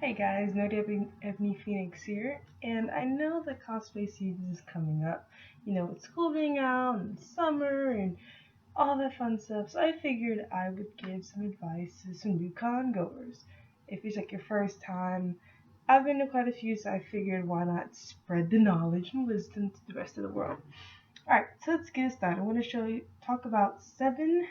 Hey guys, No Ebony Phoenix here, and I know that cosplay season is coming up. With school being out and summer and all that fun stuff, so I figured I would give some advice to some new con goers. If it's like your first time, I've been to quite a few, so I figured why not spread the knowledge and wisdom to the rest of the world. Alright, so let's get started. I'm going to talk about seven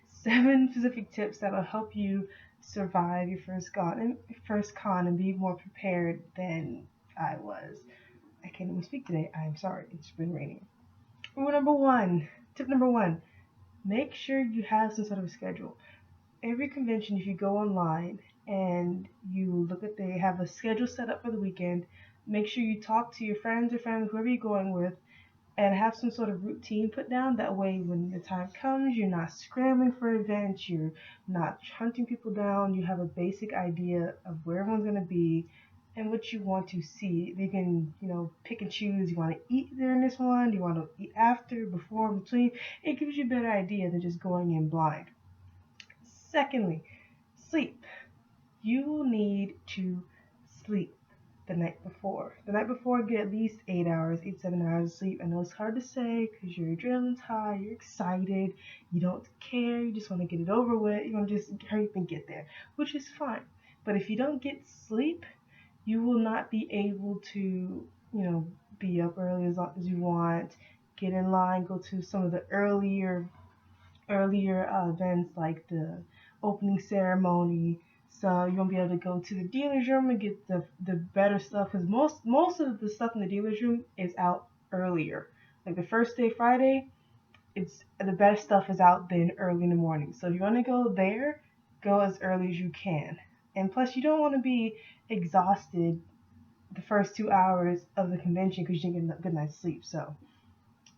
specific tips that'll help you survive your first con and be more prepared than I was. I can't even speak today. I'm sorry. It's been raining. Tip number one, make sure you have some sort of a schedule. Every convention, if you go online and you look at they have a schedule set up for the weekend, make sure you talk to your friends or family, whoever you're going with, and have some sort of routine put down. That way, when the time comes, you're not scrambling for events, you're not hunting people down, you have a basic idea of where everyone's going to be and what you want to see. You can, pick and choose. You want to eat during this one, you want to eat after, before, between. It gives you a better idea than just going in blind. Secondly, sleep. You need to sleep the night before. The night before, get at least 8 hours, 7 hours of sleep. I know it's hard to say because your adrenaline's high, you're excited, you don't care, you just want to get it over with, you want to just hurry up and get there, which is fine. But if you don't get sleep, you will not be able to, be up early as long as you want, get in line, go to some of the earlier events like the opening ceremony. So you won't be able to go to the dealer's room and get the better stuff because most of the stuff in the dealer's room is out earlier. Like the first day, Friday, it's the best stuff is out then early in the morning. So if you want to go there, go as early as you can. And plus, you don't want to be exhausted the first 2 hours of the convention because you didn't get a good night's sleep. So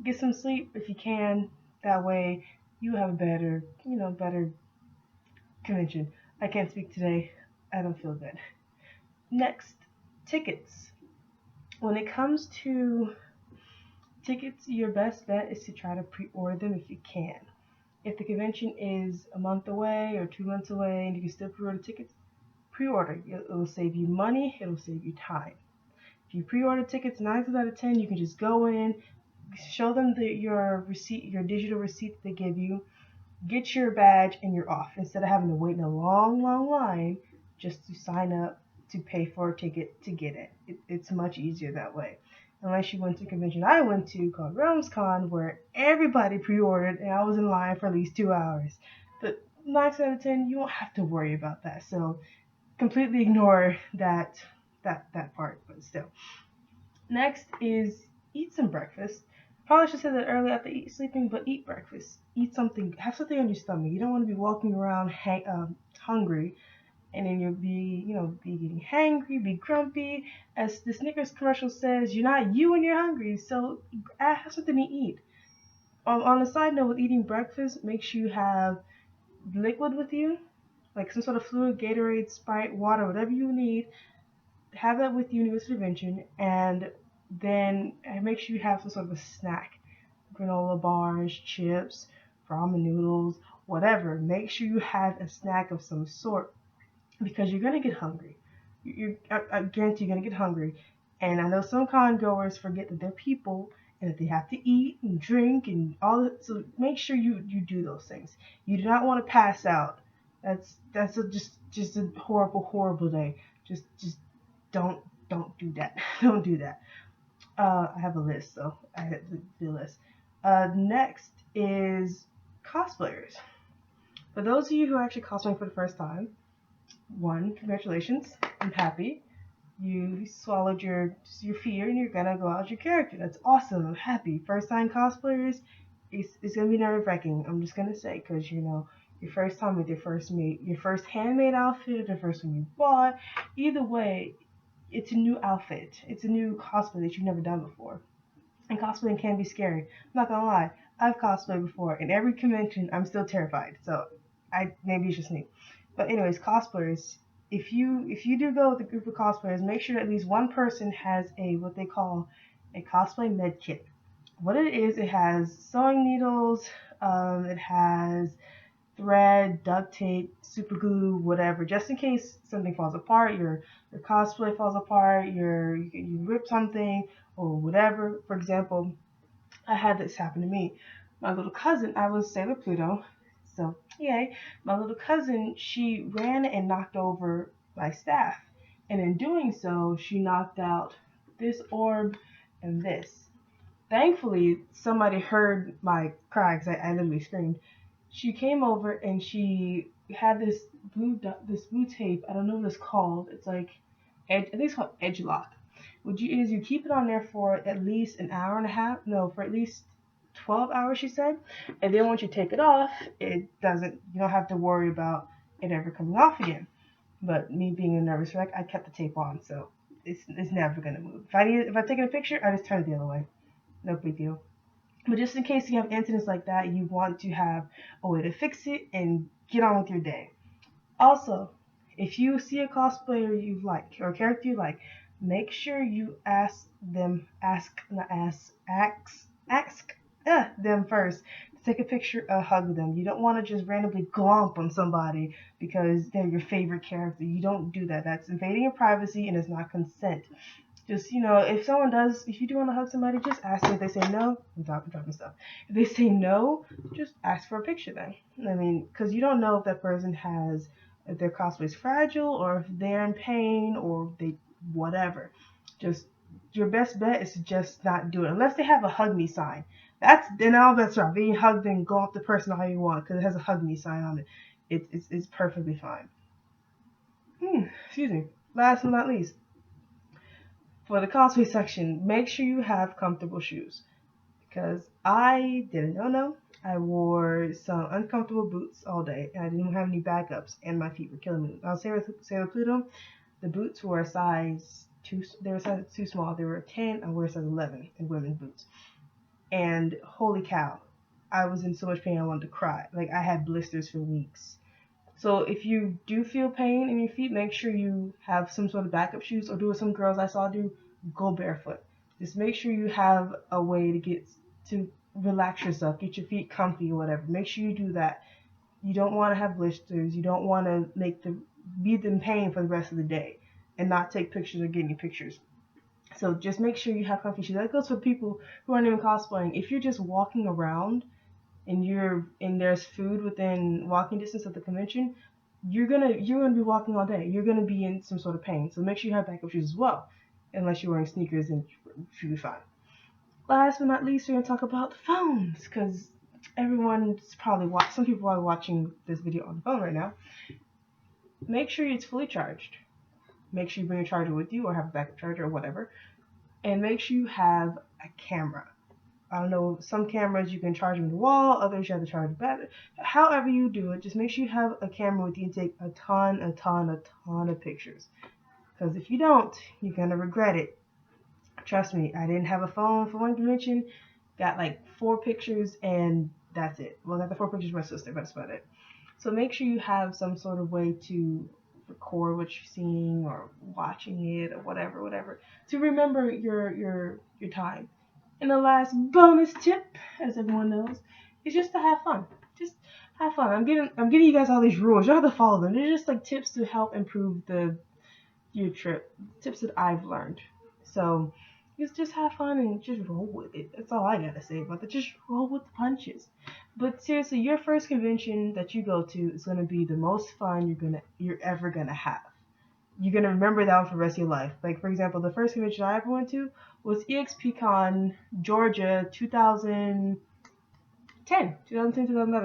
get some sleep if you can. That way, you have a better convention. I can't speak today. I don't feel good. Next, tickets. When it comes to tickets, your best bet is to try to pre-order them if you can. If the convention is a month away or 2 months away and you can still pre-order tickets, pre-order. It'll save you money. It'll save you time. If you pre-order tickets, 9 times out of 10, you can just go in, show them your receipt, your digital receipt that they give you, get your badge, and you're off. Instead of having to wait in a long, long line just to sign up to pay for a ticket to get it. It's much easier that way. Unless you went to a convention I went to called RealmsCon where everybody pre-ordered and I was in line for at least 2 hours. But 9 out of 10, you won't have to worry about that. So completely ignore that part, but still. Next is eat some breakfast. Probably should say that early after sleeping, but eat breakfast. Eat something. Have something on your stomach. You don't want to be walking around hungry, and then you'll be getting hangry, be grumpy. As the Snickers commercial says, you're not you when you're hungry. So have something to eat. On a side note, with eating breakfast, make sure you have liquid with you, like some sort of fluid, Gatorade, Sprite, water, whatever you need. Have that with you when you go to the convention, and then make sure you have some sort of a snack, granola bars, chips, ramen noodles, whatever. Make sure you have a snack of some sort because you're gonna get hungry. I guarantee you're gonna get hungry. And I know some con goers forget that they're people and that they have to eat and drink and all that. So make sure you do those things. You do not want to pass out. Just a horrible day. Just don't do that. Don't do that. I have a list, so I have to do a list. Next is cosplayers. For those of you who are actually cosplaying for the first time, one, congratulations. I'm happy. You swallowed your fear and you're gonna go out as your character. That's awesome. I'm happy. First time cosplayers, it's gonna be nerve wracking. I'm just gonna say, because your first time with your first handmade outfit, the first one you bought. Either way, it's a new outfit. It's a new cosplay that you've never done before. And cosplaying can be scary. I'm not gonna lie. I've cosplayed before, and every convention I'm still terrified. So maybe it's just me. But anyways, cosplayers, if you do go with a group of cosplayers, make sure that at least one person has what they call a cosplay med kit. What it is, it has sewing needles, it has thread, duct tape, super glue, whatever, just in case something falls apart, your cosplay falls apart, you rip something or whatever. For example, I had this happen to me. My little cousin, I was Sailor Pluto, so yay. My little cousin, she ran and knocked over my staff, and in doing so, she knocked out this orb and this. Thankfully, somebody heard my cry because I literally screamed. She came over and she had this blue tape. I don't know what it's called. It's like I think it's called Edge Lock. What you is you keep it on there for at least an hour and a half. No, for at least 12 hours, she said. And then once you take it off, it doesn't. You don't have to worry about it ever coming off again. But me being a nervous wreck, I kept the tape on, so it's never gonna move. If I'm taking a picture, I just turn it the other way. No big deal. But just in case you have incidents like that, you want to have a way to fix it and get on with your day. Also, if you see a cosplayer you like or a character you like, make sure you ask them first to take a picture or hug them. You don't want to just randomly glomp on somebody because they're your favorite character. You don't do that. That's invading your privacy and it's not consent. Just, if you do want to hug somebody, just ask them. If they say no, I'm dropping stuff. If they say no, just ask for a picture then. I mean, because you don't know if that person if their cosplay is fragile or if they're in pain or whatever. Just, your best bet is to just not do it. Unless they have a hug me sign. Then all that's right. Being hugged, then go off the person how you want because it has a hug me sign on it. It's perfectly fine. Excuse me. Last but not least, for the cosplay section, make sure you have comfortable shoes. Because I didn't know. I wore some uncomfortable boots all day, and I didn't have any backups, and my feet were killing me. I was Sailor Pluto. The boots were a size too. They were a size too small. They were a 10. I wear a size 11 in women's boots. And holy cow, I was in so much pain I wanted to cry. Like I had blisters for weeks. So if you do feel pain in your feet, make sure you have some sort of backup shoes or do what some girls I saw do, go barefoot. Just make sure you have a way to relax yourself, get your feet comfy or whatever. Make sure you do that. You don't want to have blisters. You don't want to be in pain for the rest of the day and not take pictures or get any pictures. So just make sure you have comfy shoes. That goes for people who aren't even cosplaying. If you're just walking around and there's food within walking distance of the convention, you're gonna be walking all day. You're gonna be in some sort of pain. So make sure you have backup shoes as well. Unless you're wearing sneakers, then you should be fine. Last but not least, we're gonna talk about the phones because some people are watching this video on the phone right now. Make sure it's fully charged. Make sure you bring a charger with you or have a backup charger or whatever. And make sure you have a camera. I don't know, some cameras you can charge them to the wall, others you have to charge the battery. However you do it, just make sure you have a camera with you and take a ton of pictures. Because if you don't, you're going to regret it. Trust me, I didn't have a phone for one convention, got like 4 pictures, and that's it. Well, not the 4 pictures of my sister, but that's about it. So make sure you have some sort of way to record what you're seeing or watching it or whatever, to remember your time. And the last bonus tip, as everyone knows, is just to have fun. Just have fun. I'm giving you guys all these rules. You don't have to follow them. They're just like tips to help improve your trip. Tips that I've learned. So just have fun and just roll with it. That's all I gotta say about it. Just roll with the punches. But seriously, your first convention that you go to is gonna be the most fun you're ever gonna have. You're gonna remember that one for the rest of your life. Like for example, the first convention I ever went to was EXPCon Georgia 2011,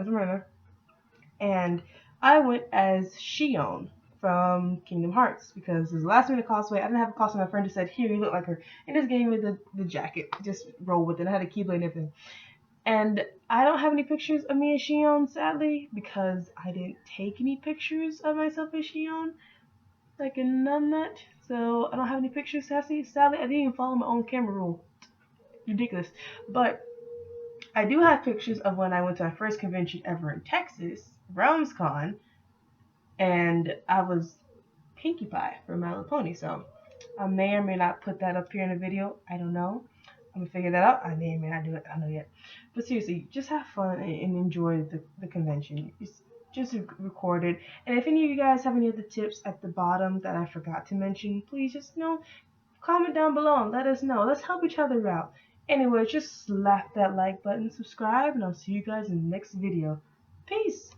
somewhere in there. And I went as Shion from Kingdom Hearts because it was the last minute cosplay. I didn't have a costume. My friend just said, "Here, you look like her," and just gave me the jacket. Just roll with it. I had a keyblade and everything. And I don't have any pictures of me as Shion, sadly, because I didn't take any pictures of myself as Shion. Like a numbnut. So I don't have any pictures, sadly. I didn't even follow my own camera rule. Ridiculous. But I do have pictures of when I went to my first convention ever in Texas, RealmsCon, and I was Pinkie Pie for My Little Pony. So I may or may not put that up here in the video. I don't know. I'm gonna figure that out. I may or may not do it. I don't know yet. But seriously, just have fun and enjoy the convention. just record it. And if any of you guys have any other tips at the bottom that I forgot to mention, please just comment down below and let us know. Let's help each other out. Anyway, just slap that like button, subscribe, and I'll see you guys in the next video. Peace!